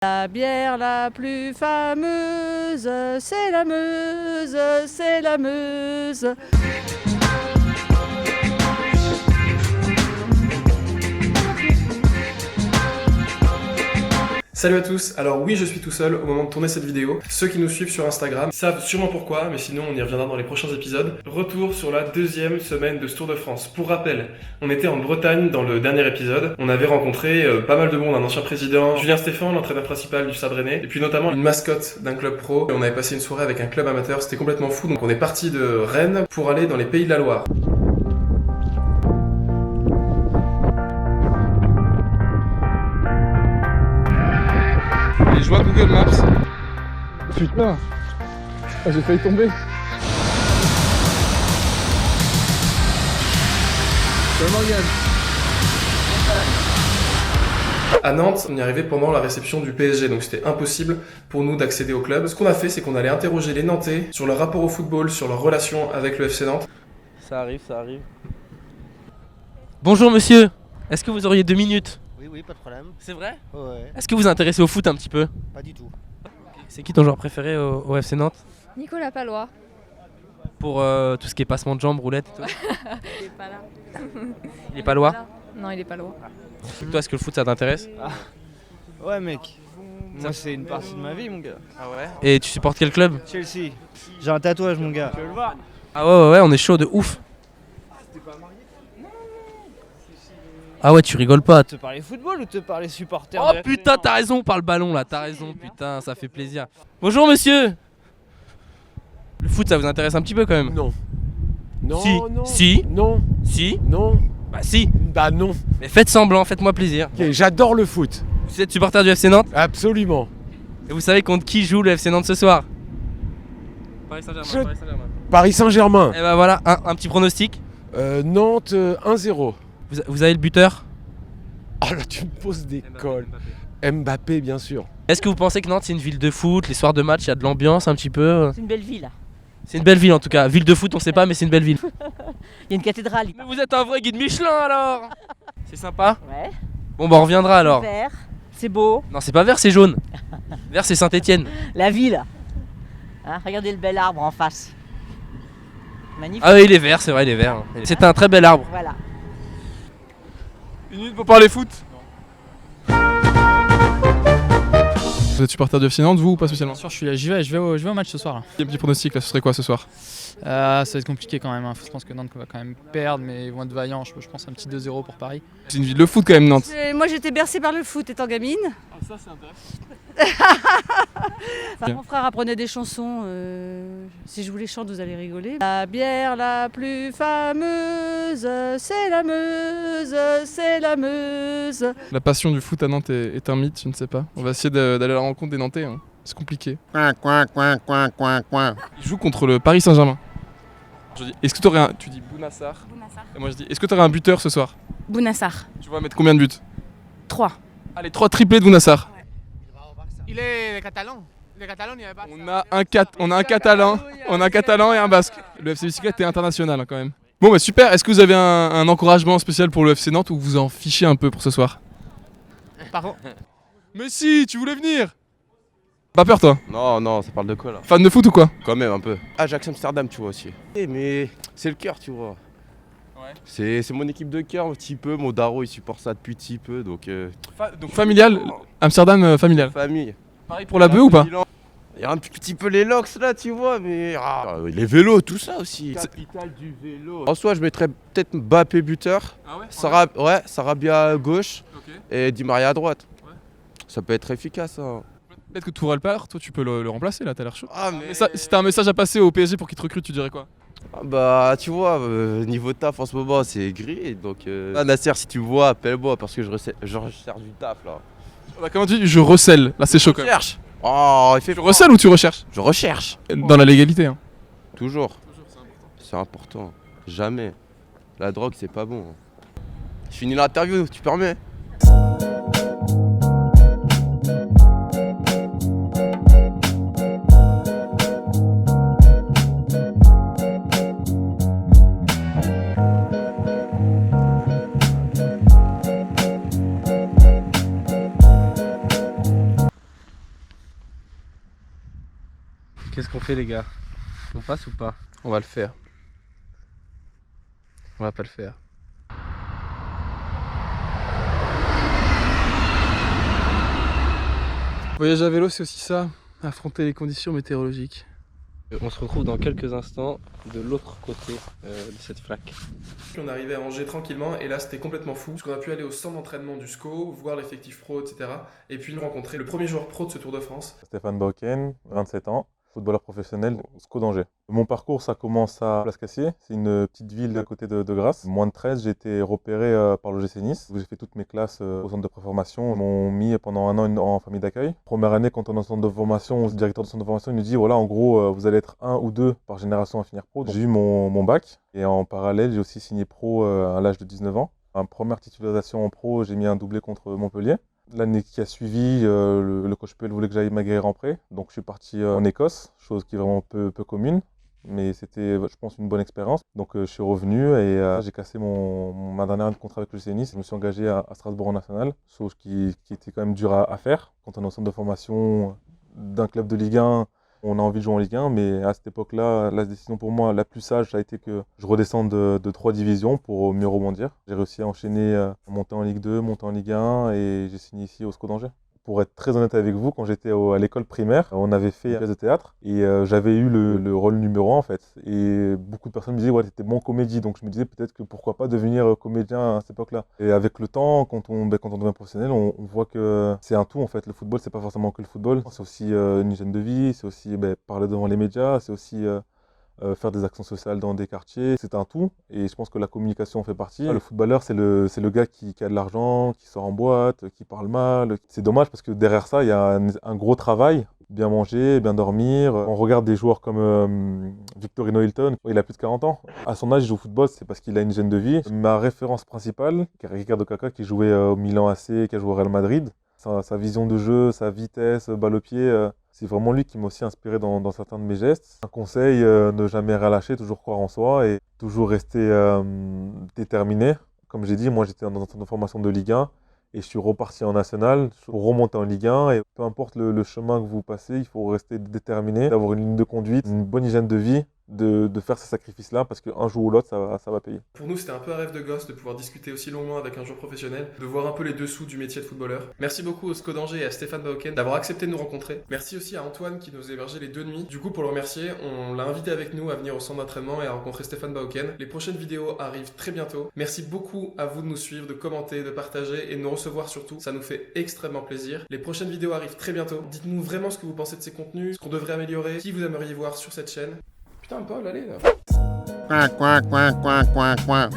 La bière la plus fameuse, c'est la Meuse, c'est la Meuse. Salut à tous, alors oui je suis tout seul au moment de tourner cette vidéo. Ceux qui nous suivent sur Instagram savent sûrement pourquoi, mais sinon on y reviendra dans les prochains épisodes. Retour sur la deuxième semaine de ce Tour de France. Pour rappel, on était en Bretagne dans le dernier épisode. On avait rencontré pas mal de monde, un ancien président, Julien Stéphan, l'entraîneur principal du Stade Rennais, et puis notamment une mascotte d'un club pro. On avait passé une soirée avec un club amateur, c'était complètement fou. Donc on est parti de Rennes pour aller dans les Pays de la Loire. Et je vois Google Maps. Putain, j'ai failli tomber. Salut Morgane. À Nantes, on y arrivait pendant la réception du PSG, donc c'était impossible pour nous d'accéder au club. Ce qu'on a fait, c'est qu'on allait interroger les Nantais sur leur rapport au football, sur leur relation avec le FC Nantes. Ça arrive, ça arrive. Bonjour monsieur, est-ce que vous auriez 2 minutes? Oui, pas de problème. C'est vrai? Ouais, Est-ce que vous vous intéressez au foot un petit peu? pas du tout. C'est qui ton joueur préféré au FC Nantes? Nicolas Palois. Pour tout ce qui est passement de jambes, roulette et tout. Il est pas là. Il est pas loin? Non, il est pas loin. Toi, est-ce que le foot ça t'intéresse? Ouais mec, moi c'est une partie de ma vie mon gars. Ah ouais? Et tu supportes quel club? Chelsea, j'ai un tatouage mon gars. Tu veux le voir? Ah ouais, on est chaud de ouf. Ah ouais, tu rigoles pas. Te parler football ou te parler supporter? Oh putain, t'as raison, par le ballon là, t'as raison, putain, ça fait plaisir. Bonjour monsieur. Le foot ça vous intéresse un petit peu quand même? Non. Non, Si, non. si. Non, Si? non. Bah si. Bah non. Mais faites semblant, faites-moi plaisir. Ok, j'adore le foot. Vous êtes supporter du FC Nantes? Absolument. Et vous savez contre qui joue le FC Nantes ce soir? Paris Saint-Germain. Je- Paris Saint-Germain. Paris Saint-Germain. Et bah voilà, un petit pronostic. Nantes 1-0. Vous avez le buteur? Oh là, tu me poses des cols. Mbappé, bien sûr. Est-ce que vous pensez que Nantes c'est une ville de foot? Les soirs de match, il y a de l'ambiance un petit peu? C'est une belle ville. C'est une belle ville en tout cas. Ville de foot, on sait pas, mais c'est une belle ville. Il y a une cathédrale. Mais vous êtes un vrai guide Michelin alors? C'est sympa? Ouais. Bon bah on reviendra alors. Vert. C'est beau. Non, c'est pas vert, c'est jaune. Vert, c'est Saint-Étienne. La ville. Hein, regardez le bel arbre en face. Magnifique. Ah oui, il est vert, c'est vrai, il est vert. C'est un très bel arbre. Voilà. Une minute pour parler foot. Vous êtes supporter du FC Nantes, vous ou pas spécialement? Bien sûr, je vais au match ce soir là. Il y a un petit pronostic là, ce serait quoi ce soir? Ça va être compliqué quand même, hein. Je pense que Nantes va quand même perdre, mais ils vont être vaillants. Je pense un petit 2-0 pour Paris. C'est une ville de foot quand même, Nantes. Moi j'étais bercée par le foot étant gamine. Ah, ça c'est intéressant. Mon frère apprenait des chansons. Si je vous les chante, vous allez rigoler. La bière la plus fameuse, c'est la Meuse, c'est la Meuse. La passion du foot à Nantes est un mythe, je ne sais pas. On va essayer d'aller à la rencontre des Nantais, hein. C'est compliqué. Coin. Ils jouent contre le Paris Saint-Germain. Je dis, est-ce que t'aurais un... Tu dis Bounassar. Et moi je dis, est-ce que t'aurais un buteur ce soir? Bounassar. Tu vas mettre combien de buts? 3. Allez, 3 triplés de Bounassar. Il est catalan. Les Catalans, il y avait pas. On a un catalan et un basque. Le FC Bicyclette est international hein, quand même. Bon bah super, est-ce que vous avez un encouragement spécial pour le FC Nantes ou vous en fichez un peu pour ce soir? Pardon. Mais si, tu voulais venir. Pas peur toi? Non, ça parle de quoi là? Fan de foot ou quoi? Quand même un peu. Ajax Amsterdam, tu vois aussi. Mais c'est le cœur, tu vois. Ouais. C'est mon équipe de cœur un petit peu. Mon daron il supporte ça depuis petit peu, donc Donc familial, Amsterdam familial. famille. Pareil pour la bœuf ou pas? Il y a un petit peu les locks là, tu vois, mais les vélos, tout ça aussi. Capitale du vélo. En soi, je mettrais peut-être Mbappé buteur, Ah ouais? Sarabia à gauche Ok. et Di Maria à droite. Ouais. Ça peut être efficace. Hein. Peut-être que Tourelle part, toi tu peux le remplacer là, t'as l'air chaud. Ah mais Si t'as un message à passer au PSG pour qu'il te recrute, tu dirais quoi? bah tu vois, niveau taf en ce moment c'est gris, donc Nasser si tu me vois, appelle-moi parce que je recherche du taf là. Bah, comment tu dis? Je recèle, là c'est chaud quand même. Recherche. Oh, il fait Tu recèles ou tu recherches? Je recherche. Dans la légalité hein. Toujours. C'est important. Jamais. La drogue, c'est pas bon. Je finis l'interview, tu permets? Qu'est-ce qu'on fait les gars? On passe ou pas? On va le faire. On va pas le faire. Voyager à vélo, c'est aussi ça, affronter les conditions météorologiques. On se retrouve dans quelques instants de l'autre côté de cette flaque. On est arrivé à Angers tranquillement et là c'était complètement fou parce qu'on a pu aller au centre d'entraînement du SCO, voir l'effectif pro, etc. Et puis rencontrer le premier joueur pro de ce Tour de France. Stéphane Bauken, 27 ans, footballeur professionnel au SCO d'Angers. Mon parcours, ça commence à Place Cassier, c'est une petite ville à côté de Grasse. Moins de 13, j'ai été repéré par l'OGC Nice. J'ai fait toutes mes classes au centre de préformation. Ils m'ont mis pendant un an en famille d'accueil. Première année, quand on est en centre de formation, le directeur de centre de formation il nous dit voilà, en gros, vous allez être 1 ou 2 par génération à finir pro. J'ai eu mon bac et en parallèle, j'ai aussi signé pro à l'âge de 19 ans. En première titularisation en pro, j'ai mis un doublé contre Montpellier. L'année qui a suivi, le coach Puel voulait que j'aille m'aguerrir en prêt, donc je suis parti en Écosse, chose qui est vraiment peu commune, mais c'était, je pense, une bonne expérience. Donc je suis revenu et j'ai cassé ma dernière année de contrat avec le CNI. Je me suis engagé à Strasbourg en national, chose qui était quand même dure à faire. Quand on est au centre de formation d'un club de Ligue 1, on a envie de jouer en Ligue 1, mais à cette époque-là, la décision pour moi la plus sage, ça a été que je redescende de 3 divisions pour mieux rebondir. J'ai réussi à enchaîner, monter en Ligue 2, monter en Ligue 1 et j'ai signé ici au SCO d'Angers. Pour être très honnête avec vous, quand j'étais à l'école primaire, on avait fait une pièce de théâtre et j'avais eu le rôle numéro 1 en fait. Et beaucoup de personnes me disaient ouais, t'étais bon comédie, donc je me disais peut-être que pourquoi pas devenir comédien à cette époque-là. Et avec le temps, quand on devient professionnel, on voit que c'est un tout en fait. Le football, c'est pas forcément que le football, c'est aussi une hygiène de vie, c'est aussi parler devant les médias, c'est aussi faire des actions sociales dans des quartiers, c'est un tout et je pense que la communication en fait partie. Le footballeur c'est le gars qui a de l'argent, qui sort en boîte, qui parle mal. C'est dommage parce que derrière ça il y a un gros travail, bien manger, bien dormir. On regarde des joueurs comme Victorino Hilton, il a plus de 40 ans. À son âge il joue au football, c'est parce qu'il a une hygiène de vie. Ma référence principale, c'est Ricardo Caca qui jouait au Milan AC, qui a joué au Real Madrid. Sa vision de jeu, sa vitesse, balle au pied, c'est vraiment lui qui m'a aussi inspiré dans certains de mes gestes. Un conseil, ne jamais relâcher, toujours croire en soi et toujours rester déterminé. Comme j'ai dit, moi j'étais dans un centre de formation de Ligue 1 et je suis reparti en national pour remonter en Ligue 1. Et peu importe le chemin que vous passez, il faut rester déterminé, d'avoir une ligne de conduite, une bonne hygiène de vie, de faire ces sacrifices-là parce qu'un jour ou l'autre, ça va payer. Pour nous, c'était un peu un rêve de gosse de pouvoir discuter aussi longuement avec un joueur professionnel, de voir un peu les dessous du métier de footballeur. Merci beaucoup au SCO d'Angers et à Stéphane Bauken d'avoir accepté de nous rencontrer. Merci aussi à Antoine qui nous a hébergé les 2 nuits. Du coup, pour le remercier, on l'a invité avec nous à venir au centre d'entraînement et à rencontrer Stéphane Bauken. Les prochaines vidéos arrivent très bientôt. Merci beaucoup à vous de nous suivre, de commenter, de partager et de nous recevoir surtout. Ça nous fait extrêmement plaisir. Les prochaines vidéos arrivent très bientôt. Dites-nous vraiment ce que vous pensez de ces contenus, ce qu'on devrait améliorer, qui vous aimeriez voir sur cette chaîne. Putain, Paul, allez là. Coin, coin, coin, coin, coin, coin.